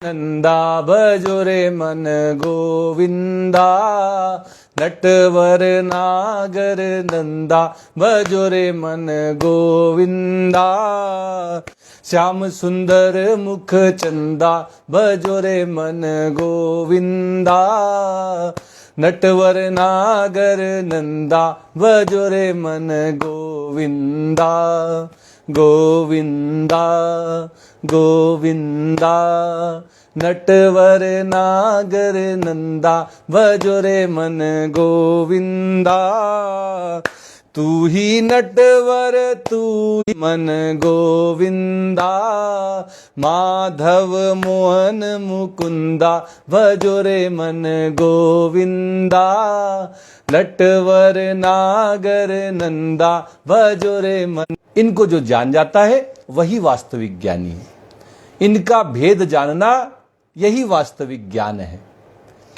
नंदा भजो रे मन गोविंदा, नटवर नागर नंदा भजो रे मन गोविंदा, श्याम सुंदर मुख चंदा भजो रे मन गोविंदा, नटवर नागर नंदा भजो रे मन गोविंदा, गोविंदा गोविंदा, नटवर नागर नंदा भजो रे मन गोविंदा, तू ही नटवर तू ही मन गोविंदा, माधव मोहन मुकुंदा भजो रे मन गोविंदा, नटवर नागर नंदा भजो रे मन। इनको जो जान जाता है वही वास्तविक ज्ञानी है। इनका भेद जानना यही वास्तविक ज्ञान है,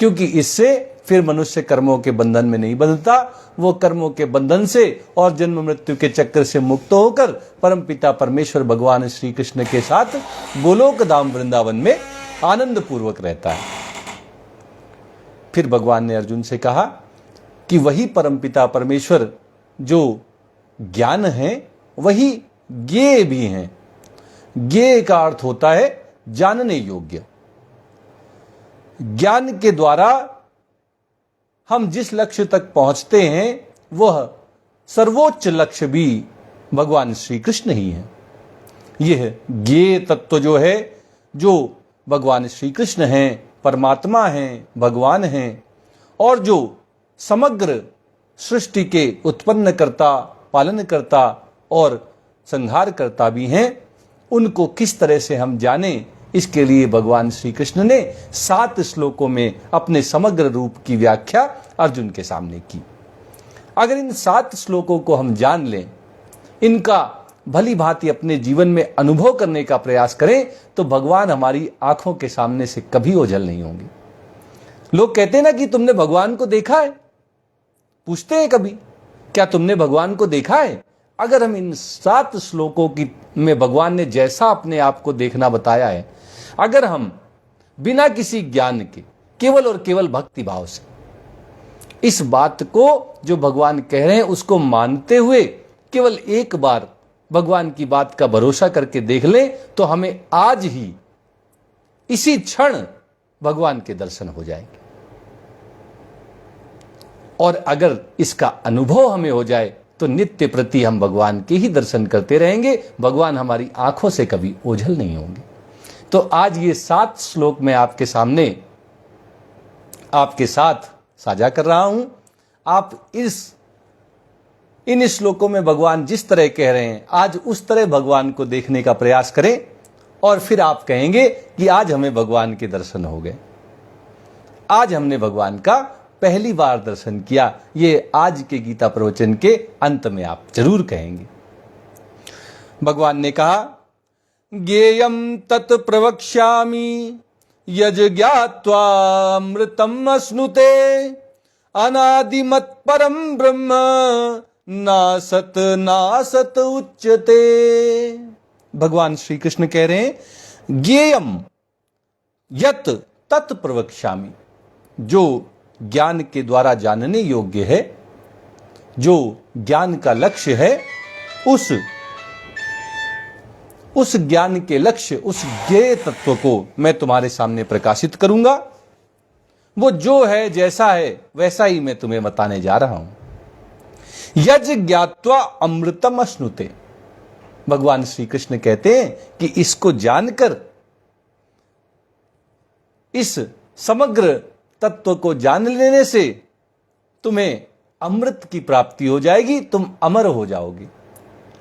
क्योंकि इससे फिर मनुष्य कर्मों के बंधन में नहीं बंधता। वो कर्मों के बंधन से और जन्म मृत्यु के चक्र से मुक्त होकर परमपिता परमेश्वर भगवान श्री कृष्ण के साथ गोलोक धाम वृंदावन में आनंद पूर्वक रहता है। फिर भगवान ने अर्जुन से कहा कि वही परमपिता परमेश्वर जो ज्ञान है वही ज्ञेय भी हैं। ज्ञेय का अर्थ होता है जानने योग्य। ज्ञान के द्वारा हम जिस लक्ष्य तक पहुंचते हैं वह सर्वोच्च लक्ष्य भी भगवान श्री कृष्ण ही है। यह ज्ञेय तत्व जो है, जो भगवान श्री कृष्ण हैं, परमात्मा हैं, भगवान हैं, और जो समग्र सृष्टि के उत्पन्न करता, पालन करता और संहार करता भी हैं, उनको किस तरह से हम जानें, इसके लिए भगवान श्री कृष्ण ने 7 श्लोकों में अपने समग्र रूप की व्याख्या अर्जुन के सामने की। अगर इन 7 श्लोकों को हम जान लें, इनका भली भांति अपने जीवन में अनुभव करने का प्रयास करें, तो भगवान हमारी आंखों के सामने से कभी ओझल नहीं होंगे। लोग कहते हैं ना कि तुमने भगवान को देखा है, पूछते हैं कभी क्या तुमने भगवान को देखा है? अगर हम इन 7 श्लोकों की में भगवान ने जैसा अपने आप को देखना बताया है, अगर हम बिना किसी ज्ञान के केवल और केवल भक्ति भाव से इस बात को जो भगवान कह रहे हैं उसको मानते हुए केवल एक बार भगवान की बात का भरोसा करके देख लें, तो हमें आज ही इसी क्षण भगवान के दर्शन हो जाएंगे। और अगर इसका अनुभव हमें हो जाए तो नित्य प्रति हम भगवान के ही दर्शन करते रहेंगे। भगवान हमारी आंखों से कभी ओझल नहीं होंगे। तो आज ये 7 श्लोक मैं आपके सामने आपके साथ साझा कर रहा हूं। आप इन श्लोकों में भगवान जिस तरह कह रहे हैं, आज उस तरह भगवान को देखने का प्रयास करें, और फिर आप कहेंगे कि आज हमें भगवान के दर्शन हो गए, आज हमने भगवान का पहली बार दर्शन किया। ये आज के गीता प्रवचन के अंत में आप जरूर कहेंगे। भगवान ने कहा, ज्ञेयं तत् प्रवक्ष्यामि यज ज्ञात्वा अमृतम् अश्नुते, अनादिमत् परम ब्रह्म नासत नासत उच्यते। भगवान श्री कृष्ण कह रहे हैं, ज्ञेयं यत् तत् प्रवक्ष्यामि, जो ज्ञान के द्वारा जानने योग्य है, जो ज्ञान का लक्ष्य है, उस ज्ञान के लक्ष्य, उस ज्ञेय तत्व को मैं तुम्हारे सामने प्रकाशित करूंगा। वो जो है, जैसा है, वैसा ही मैं तुम्हें बताने जा रहा हूं। यज ज्ञात्वा अमृतम अश्नुते, भगवान श्री कृष्ण कहते हैं कि इसको जानकर, इस समग्र तत्व को जान लेने से तुम्हें अमृत की प्राप्ति हो जाएगी, तुम अमर हो जाओगे,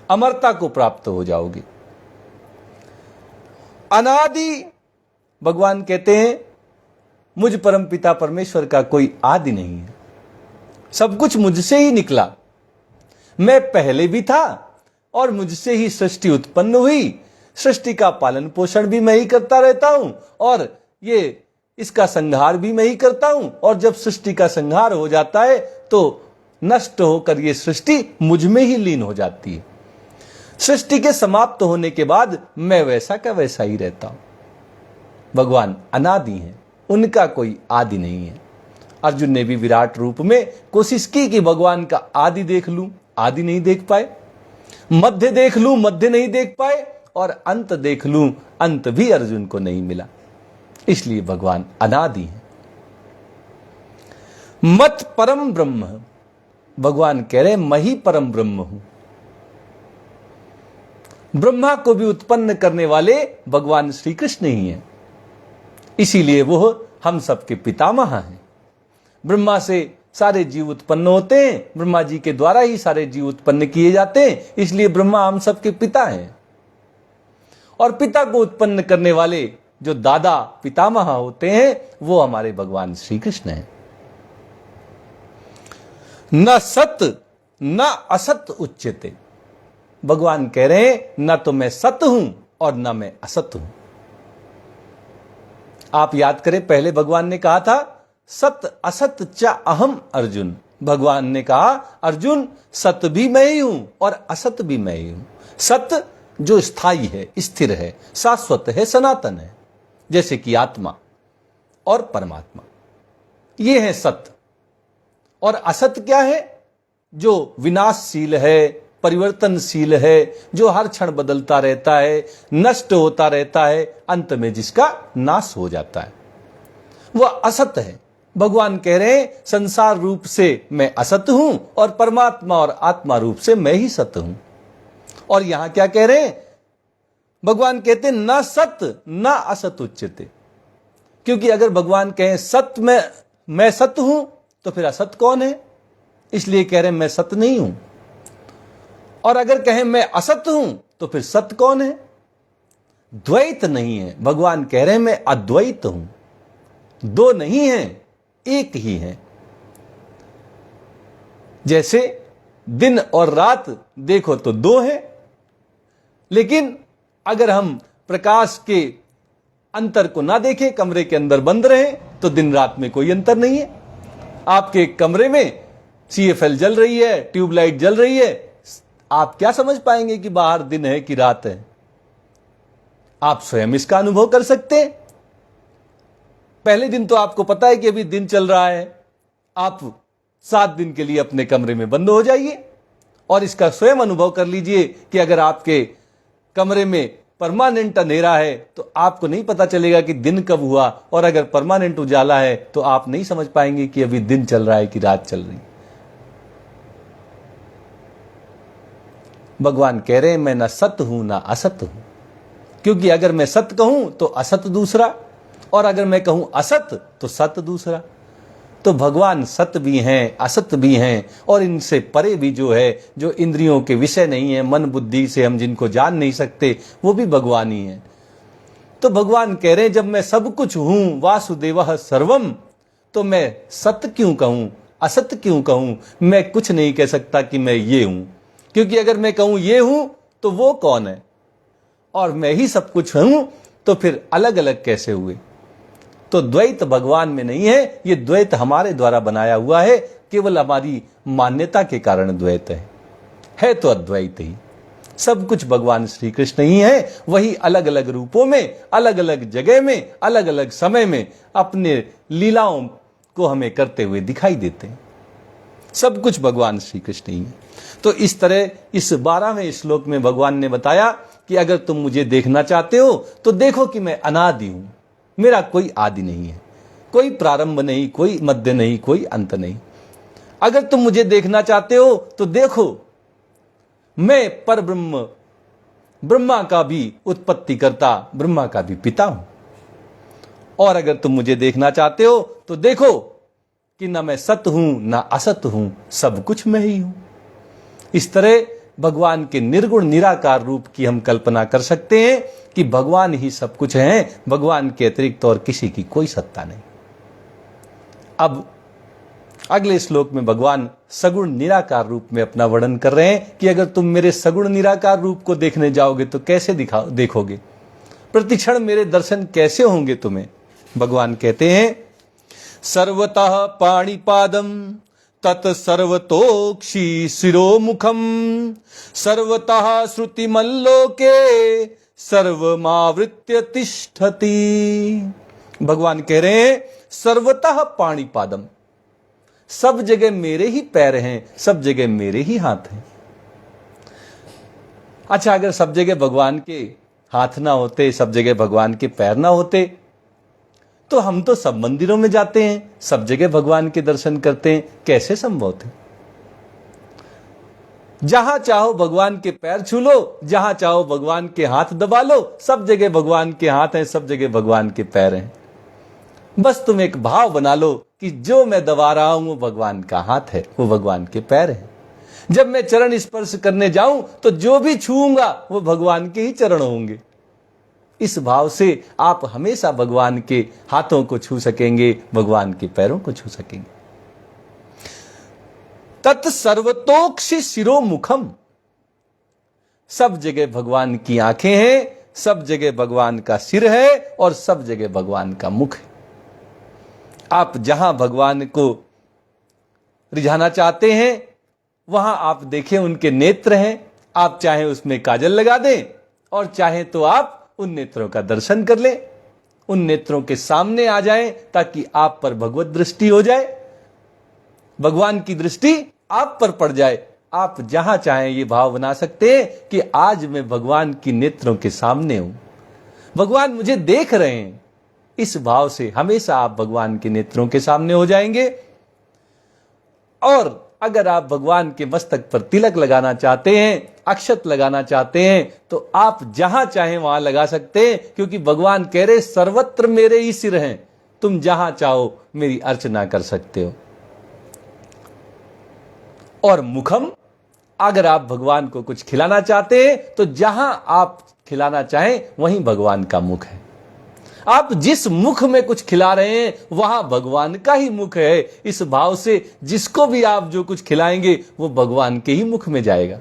अमरता को प्राप्त हो जाओगे। अनादि, भगवान कहते हैं मुझ परमपिता परमेश्वर का कोई आदि नहीं है, सब कुछ मुझसे ही निकला। मैं पहले भी था और मुझसे ही सृष्टि उत्पन्न हुई, सृष्टि का पालन पोषण भी मैं ही करता रहता हूं, और ये इसका संहार भी मैं ही करता हूं। और जब सृष्टि का संहार हो जाता है तो नष्ट होकर ये सृष्टि मुझ में ही लीन हो जाती है। सृष्टि के समाप्त होने के बाद मैं वैसा का वैसा ही रहता हूं। भगवान अनादि हैं, उनका कोई आदि नहीं है। अर्जुन ने भी विराट रूप में कोशिश की कि भगवान का आदि देख लूं, आदि नहीं देख पाए, मध्य देख लूं, मध्य नहीं देख पाए, और अंत देख लूं, अंत भी अर्जुन को नहीं मिला। इसलिए भगवान अनादि हैं। मत परम ब्रह्म, भगवान कह रहे मैं ही परम ब्रह्म हूं। ब्रह्मा को भी उत्पन्न करने वाले भगवान श्री कृष्ण ही हैं, इसीलिए वो हम सबके पितामह हैं। ब्रह्मा से सारे जीव उत्पन्न होते हैं, ब्रह्मा जी के द्वारा ही सारे जीव उत्पन्न किए जाते हैं, इसलिए ब्रह्मा हम सबके पिता हैं। और पिता को उत्पन्न करने वाले जो दादा पितामह होते हैं वो हमारे भगवान श्री कृष्ण हैं। न सत न असत उच्यते, भगवान कह रहे हैं न तो मैं सत हूं और न मैं असत हूं। आप याद करें, पहले भगवान ने कहा था सत असत च अहम अर्जुन। भगवान ने कहा अर्जुन सत भी मैं ही हूं और असत भी मैं ही हूं। सत जो स्थायी है, स्थिर है, शाश्वत है, सनातन है, जैसे कि आत्मा और परमात्मा, ये है सत। और असत क्या है? जो विनाशशील है, परिवर्तनशील है, जो हर क्षण बदलता रहता है, नष्ट होता रहता है, अंत में जिसका नाश हो जाता है, वह असत है। भगवान कह रहे हैं संसार रूप से मैं असत हूं और परमात्मा और आत्मा रूप से मैं ही सत हूं। और यहां क्या कह रहे हैं? भगवान कहते हैं न सत न असत उच्यते, क्योंकि अगर भगवान कहें सत में मैं सत हूं तो फिर असत कौन है? इसलिए कह रहे हैं मैं सत नहीं हूं। और अगर कहें मैं असत हूं तो फिर सत कौन है? द्वैत नहीं है। भगवान कह रहे हैं मैं अद्वैत हूं, दो नहीं है, एक ही है। जैसे दिन और रात देखो तो दो है, लेकिन अगर हम प्रकाश के अंतर को ना देखें, कमरे के अंदर बंद रहे, तो दिन रात में कोई अंतर नहीं है। आपके कमरे में CFL जल रही है, ट्यूबलाइट जल रही है, आप क्या समझ पाएंगे कि बाहर दिन है कि रात है? आप स्वयं इसका अनुभव कर सकते हैं। पहले दिन तो आपको पता है कि अभी दिन चल रहा है, आप 7 दिन के लिए अपने कमरे में बंद हो जाइए और इसका स्वयं अनुभव कर लीजिए कि अगर आपके कमरे में परमानेंट अंधेरा है तो आपको नहीं पता चलेगा कि दिन कब हुआ, और अगर परमानेंट उजाला है तो आप नहीं समझ पाएंगे कि अभी दिन चल रहा है कि रात चल रही। भगवान कह रहे हैं मैं ना सत हूं ना असत हूं, क्योंकि अगर मैं सत कहूं तो असत दूसरा, और अगर मैं कहूं असत तो सत दूसरा। तो भगवान सत भी हैं, असत भी हैं, और इनसे परे भी जो है, जो इंद्रियों के विषय नहीं है, मन बुद्धि से हम जिनको जान नहीं सकते, वो भी भगवान ही है। तो भगवान कह रहे हैं जब मैं सब कुछ हूं, वासुदेवः सर्वम, तो मैं सत क्यों कहूं, असत क्यों कहूं? मैं कुछ नहीं कह सकता कि मैं ये हूं, क्योंकि अगर मैं कहूं ये हूं तो वो कौन है? और मैं ही सब कुछ हूं तो फिर अलग अलग कैसे हुए? तो द्वैत भगवान में नहीं है, ये द्वैत हमारे द्वारा बनाया हुआ है, केवल हमारी मान्यता के कारण द्वैत है तो अद्वैत ही। सब कुछ भगवान श्री कृष्ण ही है, वही अलग अलग रूपों में, अलग अलग जगह में, अलग अलग समय में अपने लीलाओं को हमें करते हुए दिखाई देते हैं। सब कुछ भगवान श्री कृष्ण ही है। तो इस तरह इस 12वें श्लोक में भगवान ने बताया कि अगर तुम मुझे देखना चाहते हो तो देखो कि मैं अनादि हूं, मेरा कोई आदि नहीं है, कोई प्रारंभ नहीं, कोई मध्य नहीं, कोई अंत नहीं। अगर तुम मुझे देखना चाहते हो तो देखो मैं पर ब्रह्म, ब्रह्मा का भी उत्पत्ति करता, ब्रह्मा का भी पिता हूं। और अगर तुम मुझे देखना चाहते हो तो देखो कि ना मैं सत हूं ना असत हूं, सब कुछ मैं ही हूं। इस तरह भगवान के निर्गुण निराकार रूप की हम कल्पना कर सकते हैं कि भगवान ही सब कुछ हैं, भगवान के अतिरिक्त और किसी की कोई सत्ता नहीं। अब अगले श्लोक में भगवान सगुण निराकार रूप में अपना वर्णन कर रहे हैं कि अगर तुम मेरे सगुण निराकार रूप को देखने जाओगे तो कैसे देखोगे, प्रतिक्षण मेरे दर्शन कैसे होंगे तुम्हें? भगवान कहते हैं सर्वतः पाणिपादम तत् सर्वतोक्षि शिरोमुखम सर्वतः श्रुतिमल्लोके सर्वमावृत्य तिष्ठति। भगवान कह रहे हैं सर्वतः पाणिपादम, सब जगह मेरे ही पैर हैं, सब जगह मेरे ही हाथ हैं। अच्छा, अगर सब जगह भगवान के हाथ ना होते, सब जगह भगवान के पैर ना होते, तो हम तो सब मंदिरों में जाते हैं, सब जगह भगवान के दर्शन करते हैं, कैसे संभव थे? जहां चाहो भगवान के पैर छू लो, जहां चाहो भगवान के हाथ दबा लो, सब जगह भगवान के हाथ हैं, सब जगह भगवान के पैर हैं। बस तुम एक भाव बना लो कि जो मैं दबा रहा हूं वो भगवान का हाथ है, वो भगवान के पैर हैं। जब मैं चरण स्पर्श करने जाऊं तो जो भी छूऊंगा वो भगवान के ही चरण होंगे। इस भाव से आप हमेशा भगवान के हाथों को छू सकेंगे, भगवान के पैरों को छू सकेंगे। तत्सर्वतोक्षि शिरोमुखम, सब जगह भगवान की आंखें हैं, सब जगह भगवान का सिर है और सब जगह भगवान का मुख है। आप जहां भगवान को रिझाना चाहते हैं वहां आप देखें उनके नेत्र हैं। आप चाहे उसमें काजल लगा दें और चाहे तो आप उन नेत्रों का दर्शन कर लें, उन नेत्रों के सामने आ जाएं ताकि आप पर भगवत दृष्टि हो जाए, भगवान की दृष्टि आप पर पड़ जाए। आप जहां चाहें ये भाव बना सकते हैं कि आज मैं भगवान की नेत्रों के सामने हूं, भगवान मुझे देख रहे हैं। इस भाव से हमेशा आप भगवान के नेत्रों के सामने हो जाएंगे। और अगर आप भगवान के मस्तक पर तिलक लगाना चाहते हैं, अक्षत लगाना चाहते हैं, तो आप जहां चाहें वहां लगा सकते हैं, क्योंकि भगवान कह रहे सर्वत्र मेरे ही सिर हैं, तुम जहां चाहो मेरी अर्चना कर सकते हो। और मुखम, अगर आप भगवान को कुछ खिलाना चाहते हैं तो जहां आप खिलाना चाहें वहीं भगवान का मुख है। आप जिस मुख में कुछ खिला रहे हैं वहां भगवान का ही मुख है। इस भाव से जिसको भी आप जो कुछ खिलाएंगे वो भगवान के ही मुख में जाएगा।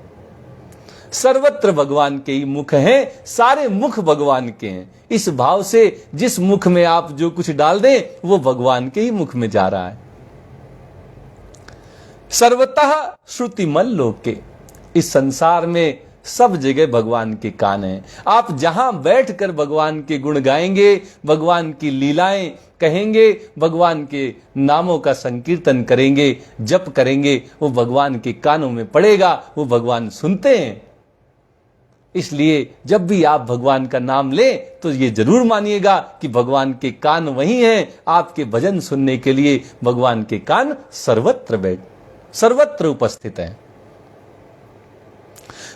सर्वत्र भगवान के ही मुख हैं, सारे मुख भगवान के हैं। इस भाव से जिस मुख में आप जो कुछ डाल दें वो भगवान के ही मुख में जा रहा है। सर्वतः श्रुतिमल लोके, इस संसार में सब जगह भगवान के कान हैं। आप जहां बैठकर भगवान के गुण गाएंगे, भगवान की लीलाएं कहेंगे, भगवान के नामों का संकीर्तन करेंगे, जप करेंगे, वो भगवान के कानों में पड़ेगा, वो भगवान सुनते हैं। इसलिए जब भी आप भगवान का नाम लें तो ये जरूर मानिएगा कि भगवान के कान वही हैं। आपके भजन सुनने के लिए भगवान के कान सर्वत्र उपस्थित हैं।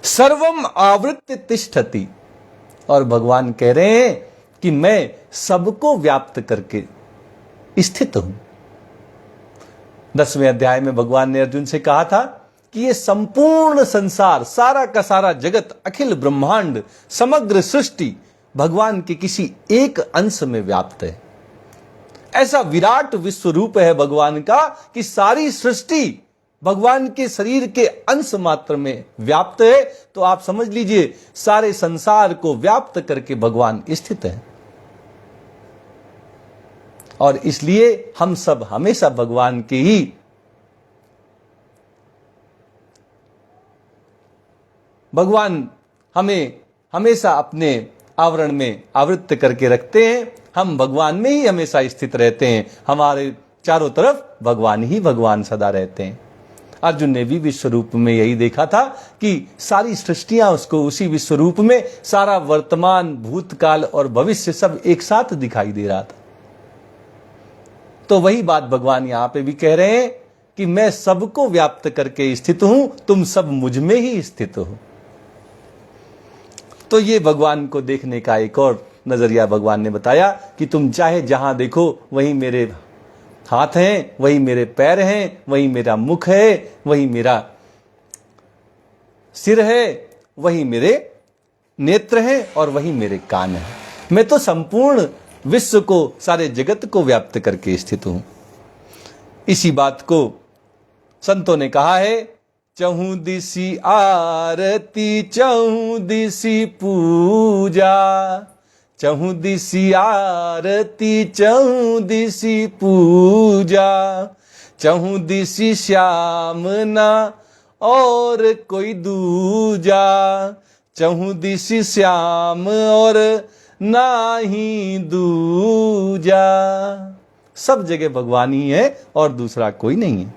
सर्वम आवृत्य तिष्ठति, और भगवान कह रहे हैं कि मैं सबको व्याप्त करके स्थित हूं। 10वें अध्याय में भगवान ने अर्जुन से कहा था कि ये संपूर्ण संसार, सारा का सारा जगत, अखिल ब्रह्मांड, समग्र सृष्टि भगवान के किसी एक अंश में व्याप्त है। ऐसा विराट विश्व रूप है भगवान का कि सारी सृष्टि भगवान के शरीर के अंश मात्र में व्याप्त है। तो आप समझ लीजिए सारे संसार को व्याप्त करके भगवान स्थित है। और इसलिए हम सब हमेशा भगवान के ही भगवान हमें हमेशा अपने आवरण में आवृत्त करके रखते हैं। हम भगवान में ही हमेशा स्थित रहते हैं। हमारे चारों तरफ भगवान ही भगवान सदा रहते हैं। अर्जुन ने भी विश्व रूप में यही देखा था कि सारी सृष्टियां उसको उसी विश्व रूप में, सारा वर्तमान, भूतकाल और भविष्य सब एक साथ दिखाई दे रहा था। तो वही बात भगवान यहां पे भी कह रहे हैं कि मैं सबको व्याप्त करके स्थित हूं, तुम सब मुझ में ही स्थित हो। तो ये भगवान को देखने का एक और नजरिया भगवान ने बताया कि तुम चाहे जहां देखो वही मेरे हाथ हैं, वही मेरे पैर हैं, वही मेरा मुख है, वही मेरा सिर है, वही मेरे नेत्र हैं और वही मेरे कान हैं। मैं तो संपूर्ण विश्व को, सारे जगत को व्याप्त करके स्थित हूं। इसी बात को संतों ने कहा है, चहु दिशि आरती चहु दिशि पूजा, चहु दिशि आरती चहु दिशि पूजा, चहु दिशि श्याम ना और कोई दूजा, चहु दिशि श्याम और नाही दूजा। सब जगह भगवान ही है और दूसरा कोई नहीं है।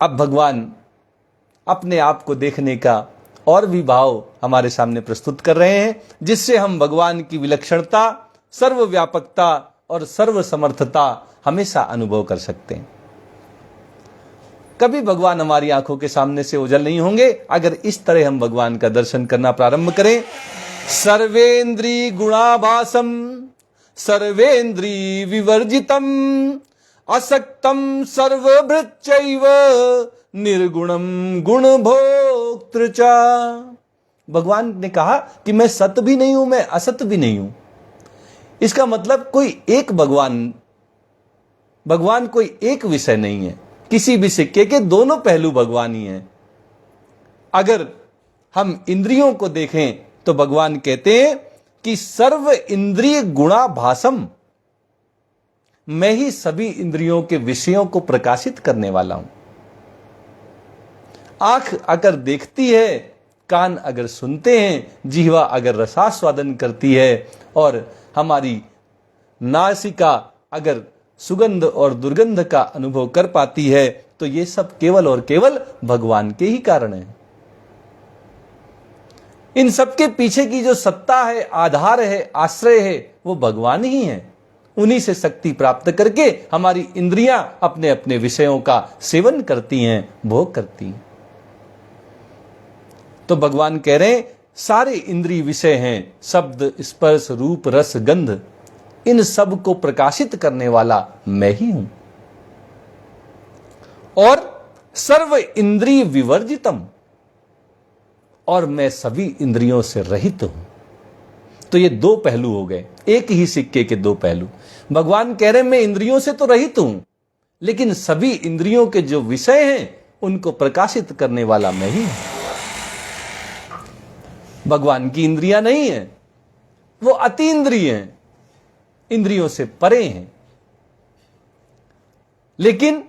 अब भगवान अपने आप को देखने का और भी भाव हमारे सामने प्रस्तुत कर रहे हैं, जिससे हम भगवान की विलक्षणता, सर्वव्यापकता और सर्वसमर्थता हमेशा अनुभव कर सकते हैं। कभी भगवान हमारी आंखों के सामने से ओझल नहीं होंगे अगर इस तरह हम भगवान का दर्शन करना प्रारंभ करें। सर्वेंद्री गुणाभासम सर्वेंद्री विवर्जितम असक्तम सर्वभृच्चैव निर्गुणम गुण भोक्तृ च। भगवान ने कहा कि मैं सत भी नहीं हूं, मैं असत भी नहीं हूं। इसका मतलब कोई एक भगवान कोई एक विषय नहीं है। किसी भी सिक्के के दोनों पहलू भगवान ही हैं। अगर हम इंद्रियों को देखें तो भगवान कहते हैं कि सर्व इंद्रिय गुणाभासम, मैं ही सभी इंद्रियों के विषयों को प्रकाशित करने वाला हूं। आंख अगर देखती है, कान अगर सुनते हैं, जिह्वा अगर रसास्वादन करती है और हमारी नासिका अगर सुगंध और दुर्गंध का अनुभव कर पाती है, तो ये सब केवल और केवल भगवान के ही कारण है। इन सबके पीछे की जो सत्ता है, आधार है, आश्रय है, वो भगवान ही है। उन्हीं से शक्ति प्राप्त करके हमारी इंद्रियां अपने अपने विषयों का सेवन करती हैं, भोग करती हैं। तो भगवान कह रहे हैं सारे इंद्रिय विषय हैं, शब्द, स्पर्श, रूप, रस, गंध, इन सब को प्रकाशित करने वाला मैं ही हूं। और सर्व इंद्रिय विवर्जितम, और मैं सभी इंद्रियों से रहित हूं। तो ये दो पहलू हो गए, एक ही सिक्के के दो पहलू। भगवान कह रहे हैं मैं इंद्रियों से तो रहित हूं, लेकिन सभी इंद्रियों के जो विषय हैं उनको प्रकाशित करने वाला मैं ही हूं। भगवान की इंद्रियां नहीं है, वो अतीन्द्रिय हैं, इंद्रियों से परे हैं। लेकिन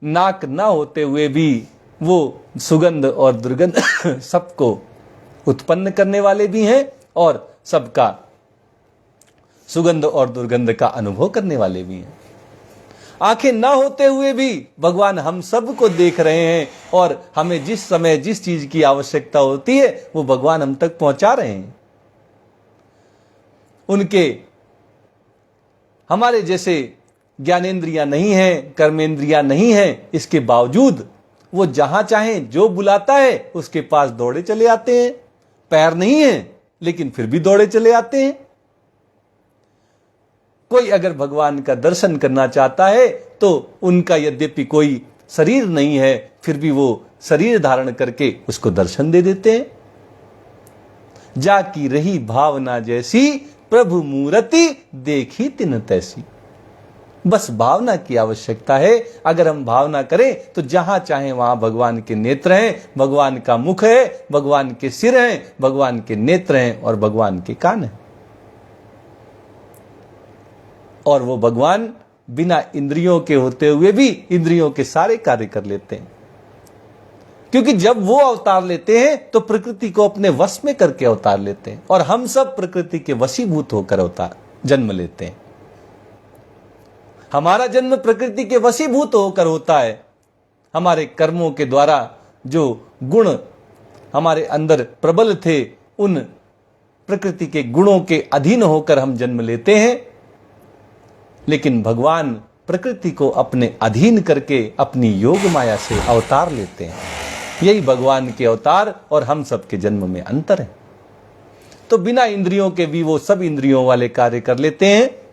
नाक ना होते हुए भी वो सुगंध और दुर्गंध सबको उत्पन्न करने वाले भी हैं और सबका सुगंध और दुर्गंध का अनुभव करने वाले भी हैं। आंखें ना होते हुए भी भगवान हम सबको देख रहे हैं और हमें जिस समय जिस चीज की आवश्यकता होती है वो भगवान हम तक पहुंचा रहे हैं। उनके हमारे जैसे ज्ञानेंद्रियां नहीं हैं, कर्मेंद्रियां नहीं हैं, इसके बावजूद वो जहां चाहें जो बुलाता है उसके पास दौड़े चले आते हैं। पैर नहीं है लेकिन फिर भी दौड़े चले आते हैं। कोई अगर भगवान का दर्शन करना चाहता है तो उनका यद्यपि कोई शरीर नहीं है, फिर भी वो शरीर धारण करके उसको दर्शन दे देते हैं। जाकी रही भावना जैसी प्रभु मूर्ति देखी तिन तैसी। बस भावना की आवश्यकता है। अगर हम भावना करें तो जहां चाहे वहां भगवान के नेत्र हैं, भगवान का मुख है, भगवान के सिर हैं, भगवान के नेत्र हैं और भगवान के कान हैं। और वो भगवान बिना इंद्रियों के होते हुए भी इंद्रियों के सारे कार्य कर लेते हैं। क्योंकि जब वो अवतार लेते हैं तो प्रकृति को अपने वश में करके अवतार लेते हैं और हम सब प्रकृति के वशीभूत होकर अवतार जन्म लेते हैं। हमारा जन्म प्रकृति के वशीभूत होकर होता है। हमारे कर्मों के द्वारा जो गुण हमारे अंदर प्रबल थे, उन प्रकृति के गुणों के अधीन होकर हम जन्म लेते हैं। लेकिन भगवान प्रकृति को अपने अधीन करके अपनी योग माया से अवतार लेते हैं। यही भगवान के अवतार और हम सबके जन्म में अंतर है। तो बिना इंद्रियों के भी वो सब इंद्रियों वाले कार्य कर लेते हैं।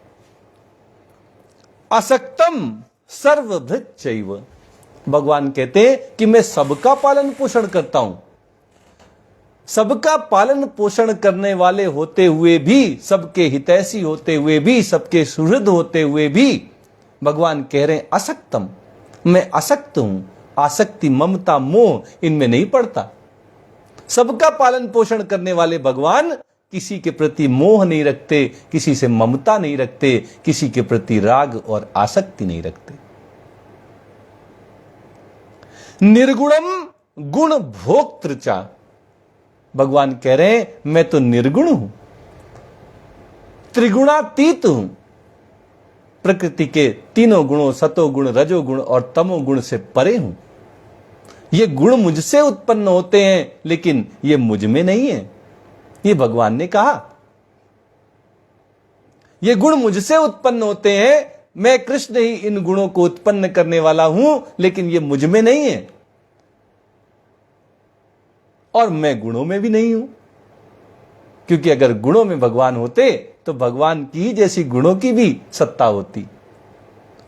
असक्तम सर्वभृत चैव, भगवान कहते हैं कि मैं सबका पालन पोषण करता हूं। सबका पालन पोषण करने वाले होते हुए भी, सबके हितैषी होते हुए भी, सबके सुहृद होते हुए भी भगवान कह रहे हैं असक्तम, मैं असक्त हूं। आसक्ति, ममता, मोह इनमें नहीं पड़ता। सबका पालन पोषण करने वाले भगवान किसी के प्रति मोह नहीं रखते, किसी से ममता नहीं रखते, किसी के प्रति राग और आसक्ति नहीं रखते। निर्गुणम गुण भोक्तृ च। भगवान कह रहे हैं मैं तो निर्गुण हूं, त्रिगुणातीत हूं, प्रकृति के तीनों गुणों सतोगुण, रजोगुण और तमोगुण से परे हूं। ये गुण मुझसे उत्पन्न होते हैं लेकिन ये मुझ में नहीं है, ये भगवान ने कहा। ये गुण मुझसे उत्पन्न होते हैं, मैं कृष्ण ही इन गुणों को उत्पन्न करने वाला हूं, लेकिन ये मुझ में नहीं है और मैं गुणों में भी नहीं हूं। क्योंकि अगर गुणों में भगवान होते तो भगवान की जैसी गुणों की भी सत्ता होती,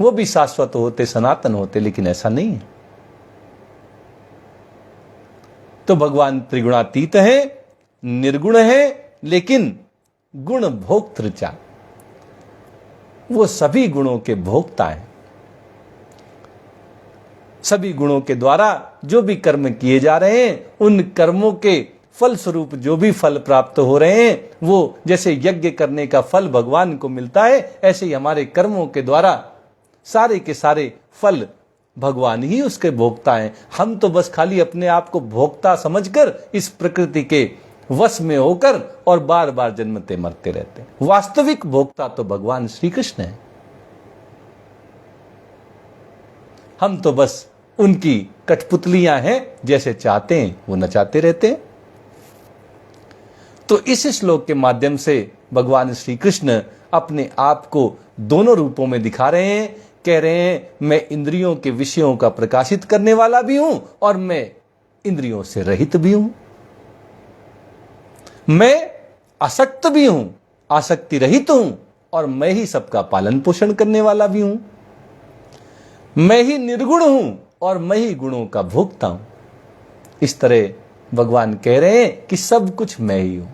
वो भी शाश्वत होते, सनातन होते, लेकिन ऐसा नहीं है। तो भगवान त्रिगुणातीत है, निर्गुण है, लेकिन गुण भोक्तृ च, वो सभी गुणों के भोक्ता हैं। सभी गुणों के द्वारा जो भी कर्म किए जा रहे हैं, उन कर्मों के फल स्वरूप जो भी फल प्राप्त हो रहे हैं, वो जैसे यज्ञ करने का फल भगवान को मिलता है, ऐसे ही हमारे कर्मों के द्वारा सारे के सारे फल भगवान ही उसके भोक्ता हैं। हम तो बस खाली अपने आप को भोक्ता समझकर इस प्रकृति के वश में होकर और बार बार जन्मते मरते रहते हैं। वास्तविक भोक्ता तो भगवान श्री कृष्ण है। हम तो बस उनकी कठपुतलियां हैं, जैसे चाहते हैं वो नचाते रहते हैं। तो इस श्लोक के माध्यम से भगवान श्री कृष्ण अपने आप को दोनों रूपों में दिखा रहे हैं। कह रहे हैं मैं इंद्रियों के विषयों का प्रकाशित करने वाला भी हूं और मैं इंद्रियों से रहित भी हूं। मैं आसक्त भी हूं, आसक्ति रहित हूं, और मैं ही सबका पालन पोषण करने वाला भी हूं। मैं ही निर्गुण हूं और मैं ही गुणों का भोक्ता हूं। इस तरह भगवान कह रहे हैं कि सब कुछ मैं ही हूं।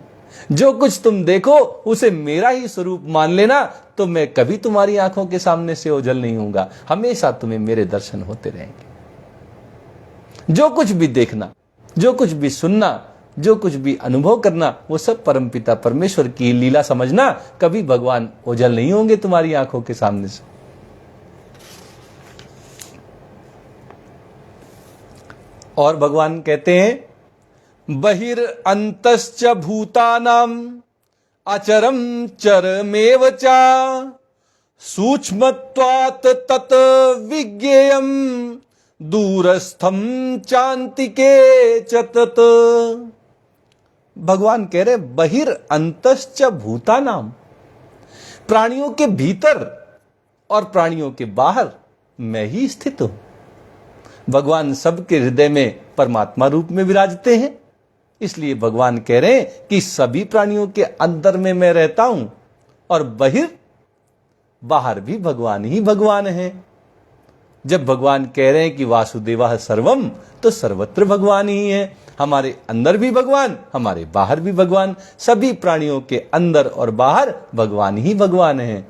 जो कुछ तुम देखो उसे मेरा ही स्वरूप मान लेना, तो मैं कभी तुम्हारी आंखों के सामने से ओझल नहीं होऊंगा, हमेशा तुम्हें मेरे दर्शन होते रहेंगे। जो कुछ भी देखना, जो कुछ भी सुनना, जो कुछ भी अनुभव करना, वो सब परमपिता परमेश्वर की लीला समझना। कभी भगवान ओझल नहीं होंगे तुम्हारी आंखों के सामने से। और भगवान कहते हैं बहिर्अन्तश्च भूतानां अचरं चरमेव च सूक्ष्मत्वात् तत् विज्ञेयं दूरस्थं चान्तिके च तत्। भगवान कह रहे बहिर्अन्तश्च भूतानां, प्राणियों के भीतर और प्राणियों के बाहर मैं ही स्थित हूं। भगवान सबके हृदय में परमात्मा रूप में विराजते हैं, इसलिए भगवान कह रहे हैं कि सभी प्राणियों के अंदर में मैं रहता हूं और बाहर भी भगवान ही भगवान है। जब भगवान कह रहे हैं कि वासुदेवः सर्वम, तो सर्वत्र भगवान ही है। हमारे अंदर भी भगवान, हमारे बाहर भी भगवान, सभी प्राणियों के अंदर और बाहर भगवान ही भगवान है।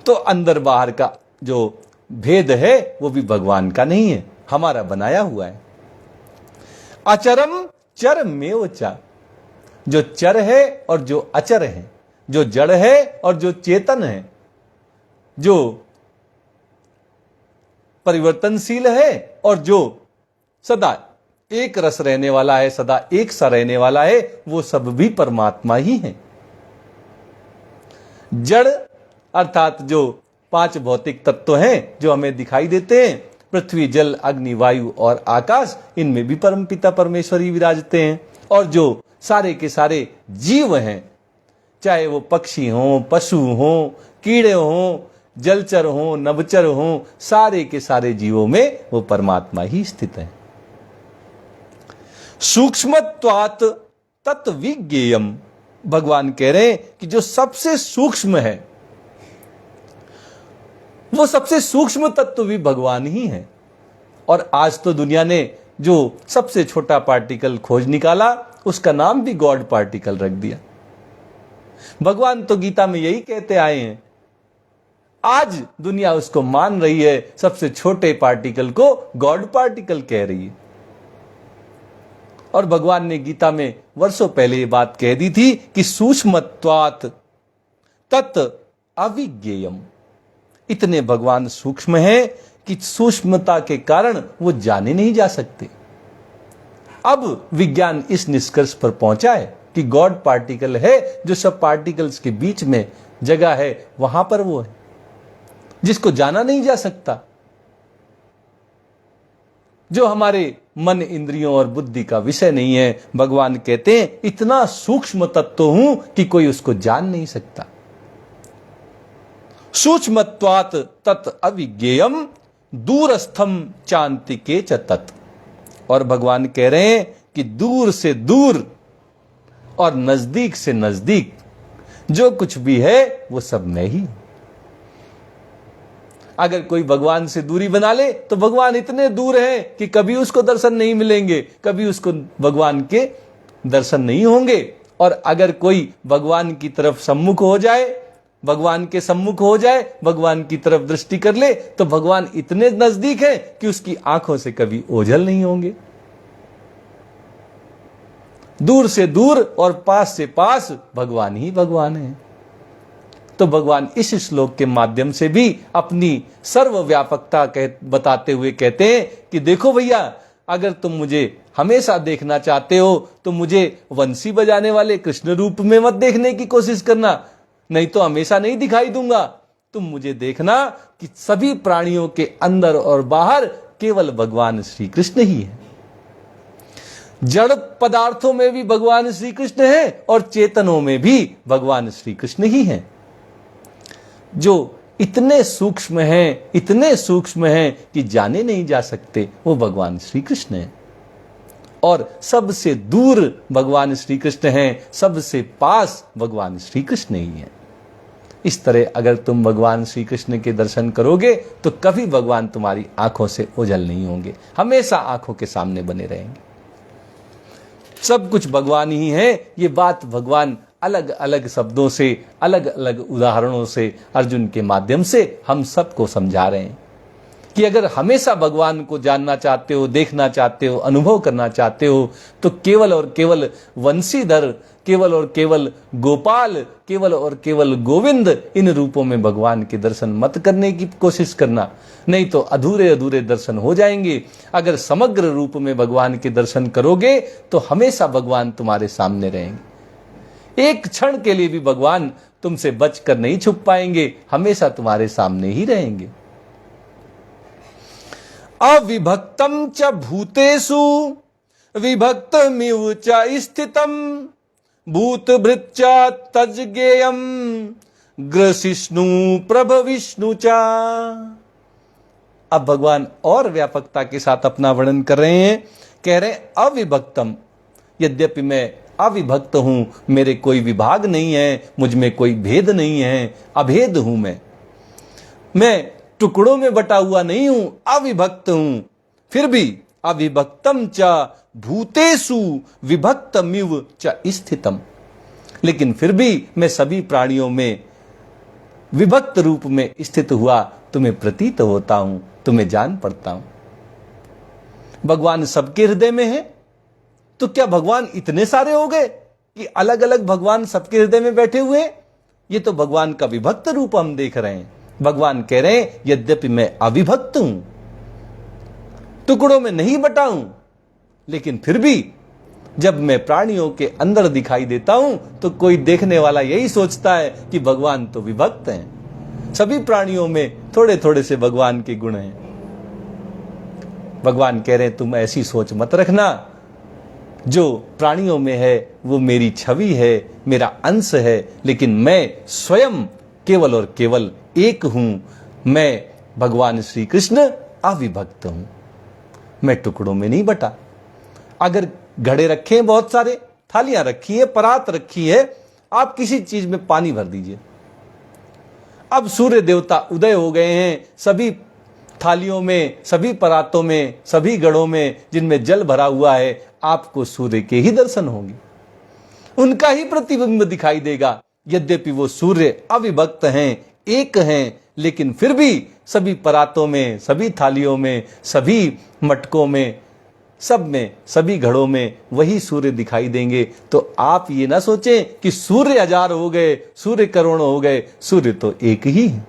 तो अंदर बाहर का जो भेद है वो भी भगवान का नहीं है, हमारा बनाया हुआ है। अचरम चरमेव च, जो चर है और जो अचर है, जो जड़ है और जो चेतन है, जो परिवर्तनशील है और जो सदा एक रस रहने वाला है, सदा एक सा रहने वाला है, वो सब भी परमात्मा ही है। जड़ अर्थात जो 5 भौतिक तत्व हैं जो हमें दिखाई देते हैं, पृथ्वी, जल, अग्नि, वायु और आकाश, इनमें भी परमपिता परमेश्वर ही विराजते हैं। और जो सारे के सारे जीव हैं, चाहे वो पक्षी हों, पशु हों, कीड़े हों, जलचर हों, नभचर हों, सारे के सारे जीवों में वो परमात्मा ही स्थित है। सूक्ष्मत्वात् तत्विज्ञेयम्, भगवान कह रहे हैं कि जो सबसे सूक्ष्म है, वो सबसे सूक्ष्म तत्व भी भगवान ही है। और आज तो दुनिया ने जो सबसे छोटा पार्टिकल खोज निकाला, उसका नाम भी गॉड पार्टिकल रख दिया। भगवान तो गीता में यही कहते आए हैं, आज दुनिया उसको मान रही है, सबसे छोटे पार्टिकल को गॉड पार्टिकल कह रही है। और भगवान ने गीता में वर्षों पहले ये बात कह दी थी कि सूक्ष्मत्वात् तत् अविज्ञेयम्, इतने भगवान सूक्ष्म हैं कि सूक्ष्मता के कारण वो जाने नहीं जा सकते। अब विज्ञान इस निष्कर्ष पर पहुंचा है कि गॉड पार्टिकल है, जो सब पार्टिकल्स के बीच में जगह है, वहां पर वो है जिसको जाना नहीं जा सकता, जो हमारे मन, इंद्रियों और बुद्धि का विषय नहीं है। भगवान कहते हैं इतना सूक्ष्म तत्व हूं कि कोई उसको जान नहीं सकता। सूक्ष्मत्वात् तत् अविज्ञेयम दूरस्थम चान्तिके च तत्। और भगवान कह रहे हैं कि दूर से दूर और नजदीक से नजदीक जो कुछ भी है वो सब मैं ही। अगर कोई भगवान से दूरी बना ले तो भगवान इतने दूर हैं कि कभी उसको दर्शन नहीं मिलेंगे, कभी उसको भगवान के दर्शन नहीं होंगे। और अगर कोई भगवान की तरफ सम्मुख हो जाए, भगवान के सम्मुख हो जाए, भगवान की तरफ दृष्टि कर ले, तो भगवान इतने नजदीक है कि उसकी आंखों से कभी ओझल नहीं होंगे। दूर से दूर और पास से पास भगवान ही भगवान है। तो भगवान इस श्लोक के माध्यम से भी अपनी सर्वव्यापकता बताते हुए कहते हैं कि देखो भैया, अगर तुम मुझे हमेशा देखना चाहते हो तो मुझे वंशी बजाने वाले कृष्ण रूप में मत देखने की कोशिश करना, नहीं तो हमेशा नहीं दिखाई दूंगा। तुम मुझे देखना कि सभी प्राणियों के अंदर और बाहर केवल भगवान श्री कृष्ण ही है। जड़ पदार्थों में भी भगवान श्री कृष्ण है और चेतनों में भी भगवान श्री कृष्ण ही हैं। जो इतने सूक्ष्म हैं, इतने सूक्ष्म हैं कि जाने नहीं जा सकते, वो भगवान श्री कृष्ण हैं। और सबसे दूर भगवान श्री कृष्ण हैं, सबसे पास भगवान श्री कृष्ण ही हैं। इस तरह अगर तुम भगवान श्री कृष्ण के दर्शन करोगे तो कभी भगवान तुम्हारी आंखों से ओझल नहीं होंगे, हमेशा आंखों के सामने बने रहेंगे। सब कुछ भगवान ही है। ये बात भगवान अलग अलग शब्दों से, अलग अलग उदाहरणों से अर्जुन के माध्यम से हम सबको समझा रहे हैं कि अगर हमेशा भगवान को जानना चाहते हो, देखना चाहते हो, अनुभव करना चाहते हो, तो केवल और केवल वंशीधर, केवल और केवल गोपाल, केवल और केवल गोविंद, इन रूपों में भगवान के दर्शन मत करने की कोशिश करना, नहीं तो अधूरे अधूरे दर्शन हो जाएंगे। अगर समग्र रूप में भगवान के दर्शन करोगे तो हमेशा भगवान तुम्हारे सामने रहेंगे। एक क्षण के लिए भी भगवान तुमसे बचकर नहीं छुप पाएंगे, हमेशा तुम्हारे सामने ही रहेंगे। अविभक्तम च भूतेषु विभक्तमिव च स्थितम भूतभृच्च तज्ज्ञेयम ग्रसिष्णु प्रभविष्णु च। अब भगवान और व्यापकता के साथ अपना वर्णन कर रहे हैं। कह रहे हैं अविभक्तम, यद्यपि मैं अविभक्त हूं, मेरे कोई विभाग नहीं है, मुझ में कोई भेद नहीं है, अभेद हूं मैं टुकड़ों में बटा हुआ नहीं हूं, अविभक्त हूं। फिर भी अविभक्तम च भूतेषु विभक्तमिव च स्थितम, लेकिन फिर भी मैं सभी प्राणियों में विभक्त रूप में स्थित हुआ तुम्हें प्रतीत होता हूं, तुम्हें जान पड़ता हूं। भगवान सबके हृदय में है, तो क्या भगवान इतने सारे हो गए कि अलग अलग भगवान सबके हृदय में बैठे हुए? ये तो भगवान का विभक्त रूप हम देख रहे हैं। भगवान कह रहे हैं यद्यपि मैं अविभक्त हूं, टुकड़ों में नहीं बटा हूं, लेकिन फिर भी जब मैं प्राणियों के अंदर दिखाई देता हूं तो कोई देखने वाला यही सोचता है कि भगवान तो विभक्त हैं। सभी प्राणियों में थोड़े थोड़े से भगवान के गुण हैं। भगवान कह रहे हैं तुम ऐसी सोच मत रखना, जो प्राणियों में है वो मेरी छवि है, मेरा अंश है, लेकिन मैं स्वयं केवल और केवल एक हूं। मैं भगवान श्री कृष्ण अविभक्त हूं, मैं टुकड़ों में नहीं बटा। अगर घड़े रखे हैं, बहुत सारे थालियां रखी है, परात रखी है, आप किसी चीज में पानी भर दीजिए। अब सूर्य देवता उदय हो गए हैं, सभी थालियों में, सभी परातों में, सभी घड़ों में जिनमें जल भरा हुआ है, आपको सूर्य के ही दर्शन होंगे, उनका ही प्रतिबिंब दिखाई देगा। यद्यपि वो सूर्य अविभक्त हैं, एक हैं, लेकिन फिर भी सभी परातों में, सभी थालियों में, सभी मटकों में, सब में, सभी घड़ों में वही सूर्य दिखाई देंगे। तो आप ये ना सोचें कि सूर्य हजार हो गए, सूर्य करोड़ों हो गए, सूर्य तो एक ही है।